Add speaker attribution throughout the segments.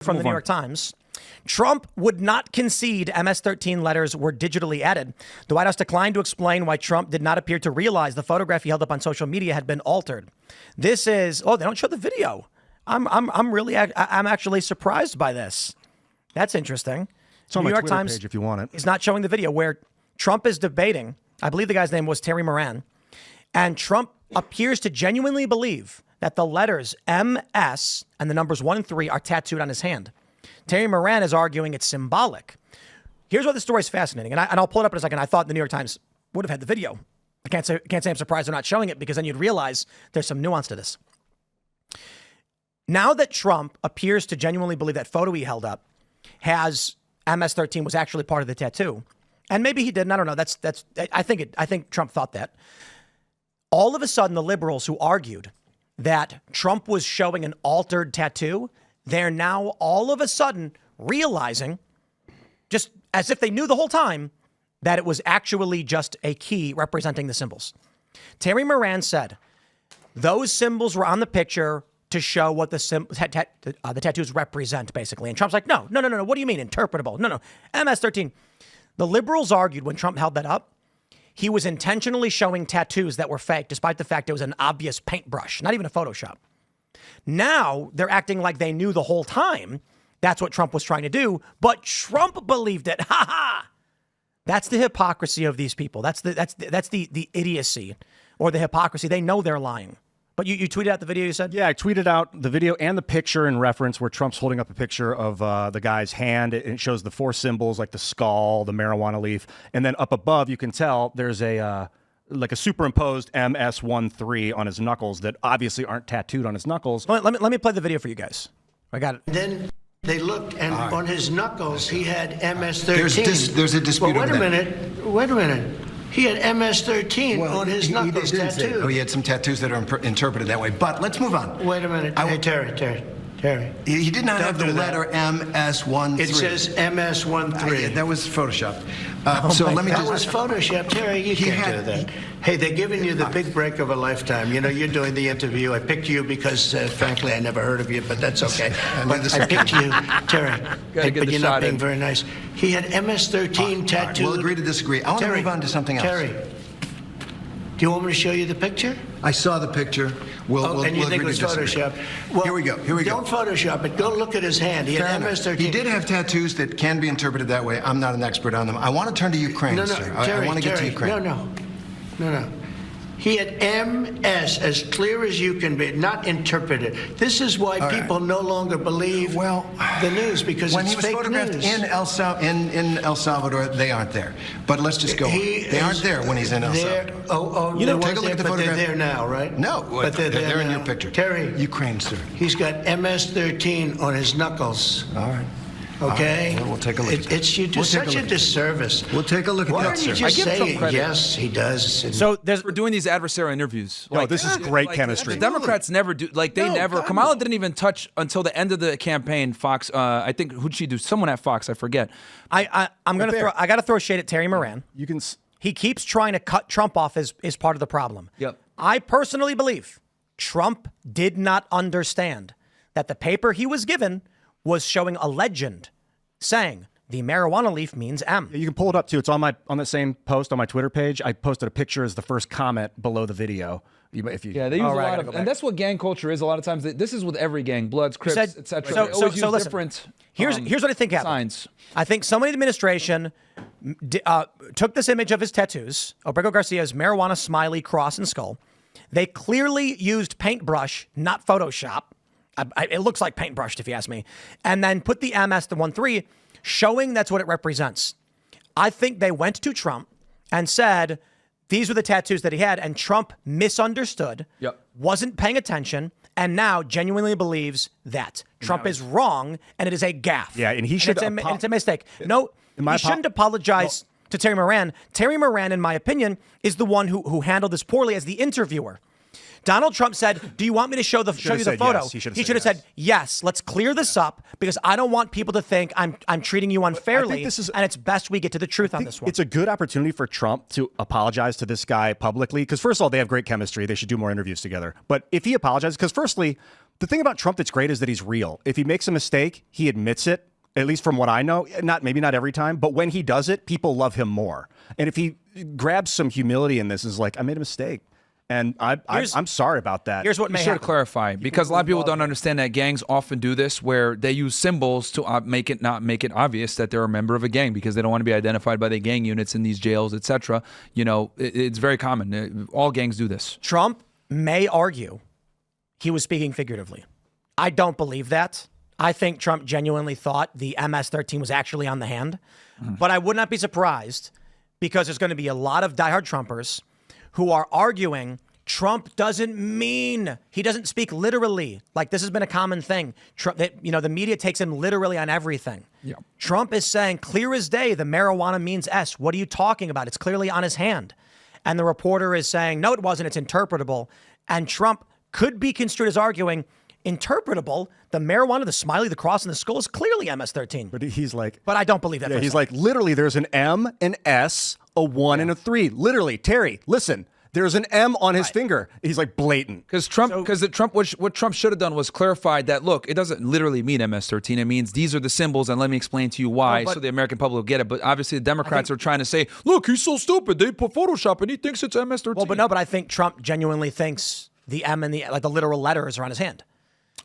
Speaker 1: from the New York Times. Trump would not concede MS-13 letters were digitally added. The White House declined to explain why Trump did not appear to realize the photograph he held up on social media had been altered. This is, they don't show the video. I'm actually surprised by this. That's interesting.
Speaker 2: It's on
Speaker 1: New
Speaker 2: my
Speaker 1: York
Speaker 2: Twitter
Speaker 1: Times
Speaker 2: page if you want it.
Speaker 1: is not showing the video where Trump is debating. I believe the guy's name was Terry Moran. And Trump appears to genuinely believe that the letters MS and the numbers 1 and 3 are tattooed on his hand. Terry Moran is arguing it's symbolic. Here's why this story is fascinating. And I'll pull it up in a second. I thought the New York Times would have had the video. I can't say I'm surprised they're not showing it, because then you'd realize there's some nuance to this. Now that Trump appears to genuinely believe that photo he held up has MS-13 was actually part of the tattoo, and maybe he didn't. I don't know. I think Trump thought that. All of a sudden, the liberals who argued that Trump was showing an altered tattoo, they're now all of a sudden realizing, just as if they knew the whole time, that it was actually just a key representing the symbols. Terry Moran said those symbols were on the picture to show what the tattoos represent, basically. And Trump's like, no. What do you mean interpretable? No. MS-13. The liberals argued when Trump held that up, he was intentionally showing tattoos that were fake, despite the fact it was an obvious paintbrush, not even a Photoshop. Now they're acting like they knew the whole time that's what Trump was trying to do, but Trump believed it. Ha ha! That's the hypocrisy of these people. That's the idiocy or the hypocrisy. They know they're lying. But you tweeted out the video, you said?
Speaker 2: Yeah, I tweeted out the video and the picture in reference where Trump's holding up a picture of the guy's hand. It shows the 4 symbols, like the skull, the marijuana leaf. And then up above, you can tell there's a superimposed MS-13 on his knuckles that obviously aren't tattooed on his knuckles.
Speaker 1: Let me play the video for you guys. I got it.
Speaker 3: Then they looked, and on his knuckles, he had MS-13.
Speaker 4: There's a dispute
Speaker 3: well,
Speaker 4: over
Speaker 3: that. Wait a minute. He had MS-13 on his knuckles tattooed.
Speaker 4: Oh, he had some tattoos that are interpreted that way. But let's move on.
Speaker 3: Wait a minute. Hey, Terry.
Speaker 4: He did not have the letter MS-13.
Speaker 3: It says MS-13.
Speaker 4: That was Photoshopped.
Speaker 3: That was Photoshopped. Terry, you can't do that. Hey, they're giving you the big break of a lifetime. You know, you're doing the interview. I picked you because, frankly, I never heard of you, but that's okay. But I picked you, Terry. But you're not being very nice. He had MS-13 tattooed.
Speaker 4: We'll agree to disagree. I want to move on to something else.
Speaker 3: Terry, do you want me to show you the picture?
Speaker 4: I saw the picture.
Speaker 3: And you think it was Photoshopped? Well,
Speaker 4: here we go.
Speaker 3: Don't Photoshop it. Go look at his hand. He had MS-13.
Speaker 4: He did have tattoos that can be interpreted that way. I'm not an expert on them. I want to turn to Ukraine, sir.
Speaker 3: Terry,
Speaker 4: I want to get to Ukraine.
Speaker 3: No. He had MS as clear as you can be, not interpreted. This is why people no longer believe the news, because
Speaker 4: when
Speaker 3: it's
Speaker 4: he was
Speaker 3: fake
Speaker 4: photographed
Speaker 3: news.
Speaker 4: in El Salvador, they aren't there. But let's just go on. They aren't there when he's in El Salvador.
Speaker 3: Take a look at the photograph. They're there now, right?
Speaker 4: No, but they're in your picture.
Speaker 3: Terry,
Speaker 4: Ukraine, sir.
Speaker 3: He's got MS-13 on his knuckles.
Speaker 4: All right.
Speaker 3: Okay?
Speaker 4: We'll take a look at that.
Speaker 3: You do such a disservice.
Speaker 4: We'll take a look at that, sir.
Speaker 3: Why don't you just say, yes, he does?
Speaker 1: So
Speaker 5: we're doing these adversarial interviews.
Speaker 2: This is great chemistry.
Speaker 5: The Democrats never do, Kamala didn't even touch until the end of the campaign. Fox, I think, who'd she do? Someone at Fox, I forget.
Speaker 1: I got to throw shade at Terry Moran. He keeps trying to cut Trump off as part of the problem.
Speaker 5: Yep.
Speaker 1: I personally believe Trump did not understand that the paper he was given was showing a legend saying the marijuana leaf means M.
Speaker 2: You can pull it up too. It's on that same post on my Twitter page. I posted a picture as the first comment below the video.
Speaker 5: They use a lot of, and that's what gang culture is. A lot of times, this is with every gang, Bloods, Crips, etc.
Speaker 1: So listen. Here's what I think happened.
Speaker 5: Signs.
Speaker 1: I think somebody in the administration took this image of his tattoos, Abrego Garcia's marijuana smiley, cross, and skull. They clearly used paintbrush, not Photoshop. It looks like paintbrushed, if you ask me. And then put the MS, the 1-3, showing that's what it represents. I think they went to Trump and said, these were the tattoos that he had. And Trump misunderstood, wasn't paying attention, and now genuinely believes that Trump is wrong and it is a gaffe.
Speaker 2: Yeah, and he should.
Speaker 1: It's a mistake. No, he shouldn't apologize to Terry Moran. Terry Moran, in my opinion, is the one who handled this poorly as the interviewer. Donald Trump said, do you want me to show you the photo?
Speaker 2: Yes. He should have
Speaker 1: said, yes, let's clear this up because I don't want people to think I'm treating you unfairly, and it's best we get to the truth on this one.
Speaker 2: It's a good opportunity for Trump to apologize to this guy publicly because, first of all, they have great chemistry. They should do more interviews together. But if he apologizes, because firstly, The thing about Trump that's great is that he's real. If he makes a mistake, he admits it. At least from what I know, maybe not every time, but when he does it, people love him more. And if he grabs some humility in this, is like, I made a mistake, and I'm sorry about that.
Speaker 1: Here's what may happen.
Speaker 5: Clarify, because a lot of people don't understand that gangs often do this, where they use symbols to make it obvious that they're a member of a gang because they don't want to be identified by the gang units in these jails, etc. You know, it's very common. All gangs do this.
Speaker 1: Trump may argue he was speaking figuratively. I don't believe that. I think Trump genuinely thought the MS-13 was actually on the hand. But I would not be surprised, because there's going to be a lot of diehard Trumpers who are arguing Trump doesn't mean, he doesn't speak literally. Like, this has been a common thing. The media takes him literally on everything. Yeah. Trump is saying, clear as day, the marijuana means S. What are you talking about? It's clearly on his hand. And the reporter is saying, no, it wasn't. It's interpretable. And Trump could be construed as arguing, interpretable, the marijuana, the smiley, the cross, and the skull is clearly MS-13.
Speaker 2: But he's like...
Speaker 1: But I don't believe that.
Speaker 2: Yeah, he's like, literally, there's an M, an S, a 1, and a 3. Literally, Terry, listen, there's an M on his finger. He's like blatant.
Speaker 5: Because what Trump should have done was clarified that, look, it doesn't literally mean MS-13. It means these are the symbols, and let me explain to you why, so the American public will get it. But obviously, the Democrats are trying to say, look, he's so stupid. They put Photoshop, and he thinks it's MS-13.
Speaker 1: Well, but I think Trump genuinely thinks the M and the literal letters are on his hand.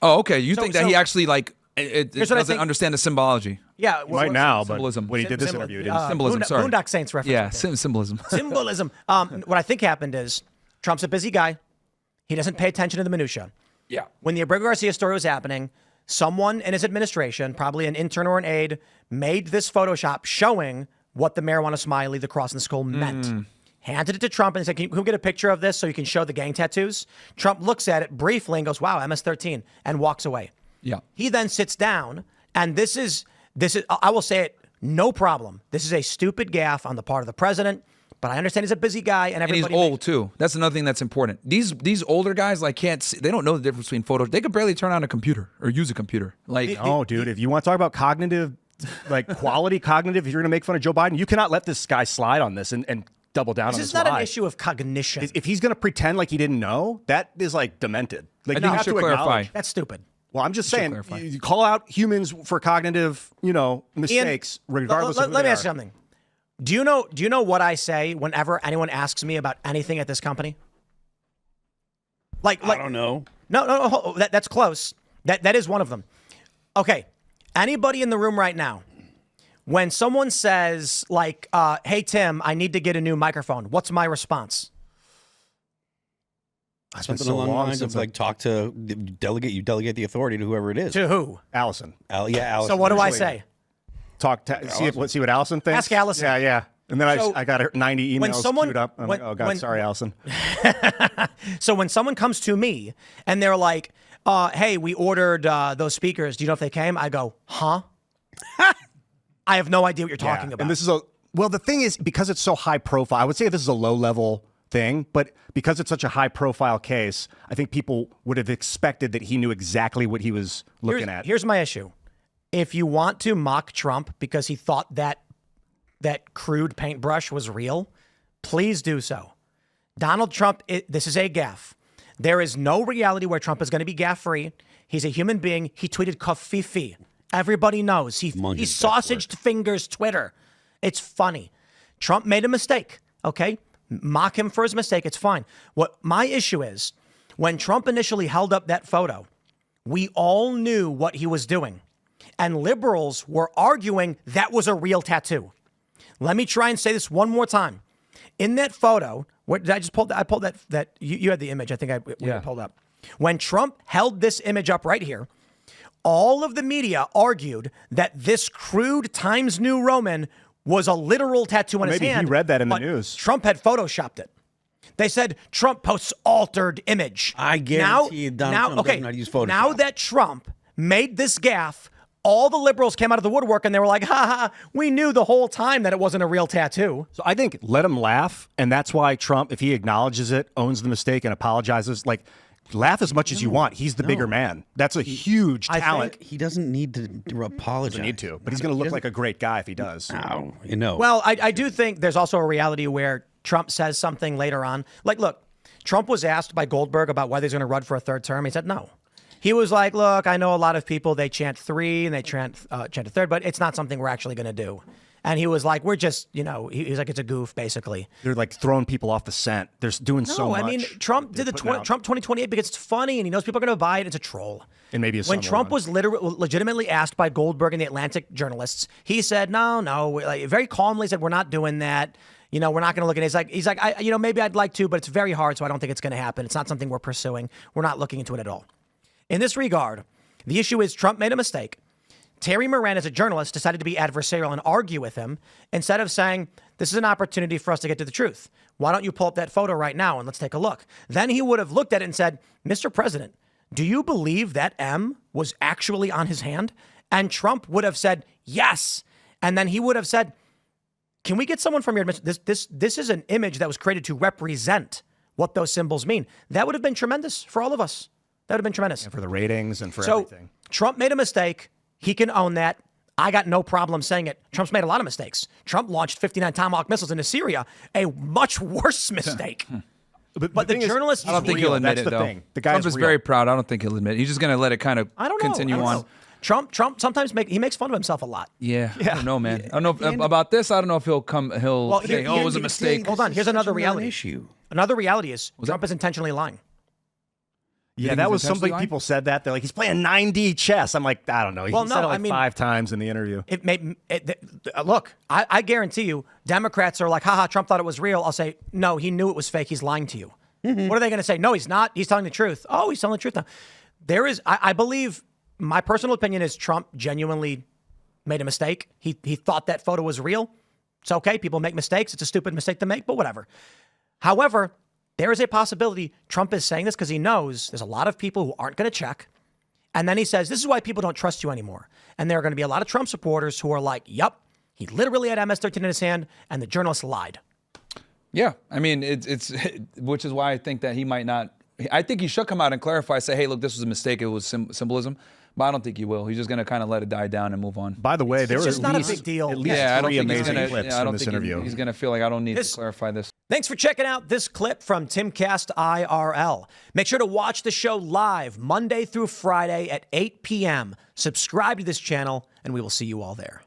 Speaker 5: Oh, okay. You think that he actually doesn't understand the symbology?
Speaker 1: Yeah,
Speaker 2: right now,
Speaker 5: symbolism.
Speaker 2: But when he did this interview, he didn't.
Speaker 5: Symbolism. Sorry,
Speaker 1: Boondock Saints reference.
Speaker 5: Yeah, symbolism.
Speaker 1: Symbolism. What I think happened is Trump's a busy guy. He doesn't pay attention to the minutia.
Speaker 5: Yeah.
Speaker 1: When the Abrego Garcia story was happening, someone in his administration, probably an intern or an aide, made this Photoshop showing what the marijuana smiley, the cross, and the skull meant. Handed it to Trump and said, can we get a picture of this so you can show the gang tattoos? Trump looks at it briefly and goes, wow, MS-13, and walks away.
Speaker 5: Yeah.
Speaker 1: He then sits down, and this is, I will say it, no problem. This is a stupid gaffe on the part of the president, but I understand he's a busy guy, and everybody.
Speaker 5: And he's old, too. That's another thing that's important. These older guys, can't see, they don't know the difference between photos. They could barely turn on a computer or use a computer.
Speaker 2: Dude, if you want to talk about cognitive, quality cognitive, if you're going to make fun of Joe Biden, you cannot let this guy slide on this and double down on this.
Speaker 1: This is not an issue of cognition.
Speaker 2: If he's going to pretend like he didn't know, that is demented.
Speaker 5: You have to clarify.
Speaker 1: That's stupid.
Speaker 2: Well, I'm just saying, you call out humans for cognitive, mistakes, regardless of who they are.
Speaker 1: Let me ask you something. Do you know what I say whenever anyone asks me about anything at this company? I
Speaker 6: don't know.
Speaker 1: No, that's close. That is one of them. Okay, anybody in the room right now, when someone says, hey, Tim, I need to get a new microphone, what's my response?
Speaker 6: Something along the lines of you delegate the authority to whoever it is.
Speaker 1: To who?
Speaker 2: Allison.
Speaker 6: Allison.
Speaker 1: So what do I say?
Speaker 2: See what Allison thinks?
Speaker 1: Ask Allison.
Speaker 2: Yeah. And then I got her 90 emails queued up. I'm like, oh, God, sorry, Allison.
Speaker 1: So when someone comes to me and they're like, hey, we ordered those speakers. Do you know if they came? I go, huh? I have no idea what you're talking about.
Speaker 2: And this is the thing is, because it's so high profile, I would say this is a low level thing, but because it's such a high profile case, I think people would have expected that he knew exactly what he was looking at.
Speaker 1: Here's my issue. If you want to mock Trump because he thought that crude paintbrush was real, please do so. Donald Trump, this is a gaffe. There is no reality where Trump is going to be gaffe-free. He's a human being. He tweeted Kofifi. Everybody knows. He sausaged fingers Twitter. It's funny. Trump made a mistake, okay? Mock him for his mistake. It's fine. What my issue is, when Trump initially held up that photo, we all knew what he was doing. And liberals were arguing that was a real tattoo. Let me try and say this one more time. In that photo, what did I just pull? I pulled that you had the image. I think I pulled up. When Trump held this image up right here, all of the media argued that this crude Times New Roman was a literal tattoo on his hand.
Speaker 2: Maybe he read that in the news.
Speaker 1: Trump had photoshopped it. They said Trump posts altered image.
Speaker 6: I guarantee you Donald Trump does not use Photoshop.
Speaker 1: Now that Trump made this gaffe, all the liberals came out of the woodwork and they were like, we knew the whole time that it wasn't a real tattoo.
Speaker 2: So I think let him laugh. And that's why Trump, if he acknowledges it, owns the mistake and apologizes, laugh as much as you want. He's the bigger man. That's a huge talent.
Speaker 6: I think he doesn't need to apologize.
Speaker 2: Doesn't need to, but he's going to look like a great guy if he does.
Speaker 1: Well, I do think there's also a reality where Trump says something later on. Look, Trump was asked by Goldberg about whether he's going to run for a third term. He said no. He was like, look, I know a lot of people, they chant 3 and they chant a third, but it's not something we're actually going to do. And he was like, we're just, he's like, it's a goof, basically.
Speaker 2: They're like throwing people off the scent. They're doing so much.
Speaker 1: No, I mean, Trump did the Trump 2028 because it's funny and he knows people are going to buy it. It's a troll.
Speaker 2: And maybe
Speaker 1: when Trump was legitimately asked by Goldberg and the Atlantic journalists, he said, no, like, very calmly said, we're not doing that. We're not going to look at it. He's like, maybe I'd like to, but it's very hard, so I don't think it's going to happen. It's not something we're pursuing. We're not looking into it at all. In this regard, the issue is Trump made a mistake. Terry Moran, as a journalist, decided to be adversarial and argue with him instead of saying, this is an opportunity for us to get to the truth. Why don't you pull up that photo right now and let's take a look? Then he would have looked at it and said, Mr. President, do you believe that M was actually on his hand? And Trump would have said, yes. And then he would have said, can we get someone from your administration? This is an image that was created to represent what those symbols mean. That would have been tremendous for all of us. That would have been tremendous.
Speaker 2: And for the ratings and for everything.
Speaker 1: Trump made a mistake. He can own that. I got no problem saying it. Trump's made a lot of mistakes. Trump launched 59 Tomahawk missiles into Syria, a much worse mistake. But the journalist,
Speaker 5: I don't think he'll admit it, though. Trump is very proud. I don't think he'll admit it. He's just going to let it kind of continue on.
Speaker 1: Trump sometimes makes fun of himself a lot.
Speaker 5: Yeah. I don't know, man. I don't know about this. I don't know if he'll say, it was a mistake.
Speaker 1: Hold on. Here's another reality. Another reality is Trump is intentionally lying.
Speaker 2: Yeah, that was something people said that. They're like, he's playing 9D chess. I'm like, I don't know. He said it like 5 times in the interview.
Speaker 1: Look, I guarantee you, Democrats are like, haha, Trump thought it was real. I'll say, no, he knew it was fake. He's lying to you. Mm-hmm. What are they going to say? No, he's not. He's telling the truth. Oh, he's telling the truth now. I believe, my personal opinion is Trump genuinely made a mistake. He thought that photo was real. It's okay. People make mistakes. It's a stupid mistake to make, but whatever. However, there is a possibility Trump is saying this because he knows there's a lot of people who aren't going to check. And then he says, this is why people don't trust you anymore. And there are going to be a lot of Trump supporters who are like, yep, he literally had MS-13 in his hand and the journalist lied.
Speaker 5: Yeah. I mean, it's which is why I think that he might not. I think he should come out and clarify, say, hey, look, this was a mistake. It was symbolism. But I don't think he will. He's just going to kind of let it die down and move on.
Speaker 2: By the way, there was
Speaker 1: not a big deal.
Speaker 2: At least 3 amazing clips from this interview.
Speaker 5: He's going to feel like I don't need to clarify this.
Speaker 1: Thanks for checking out this clip from Timcast IRL. Make sure to watch the show live Monday through Friday at 8 p.m. Subscribe to this channel, and we will see you all there.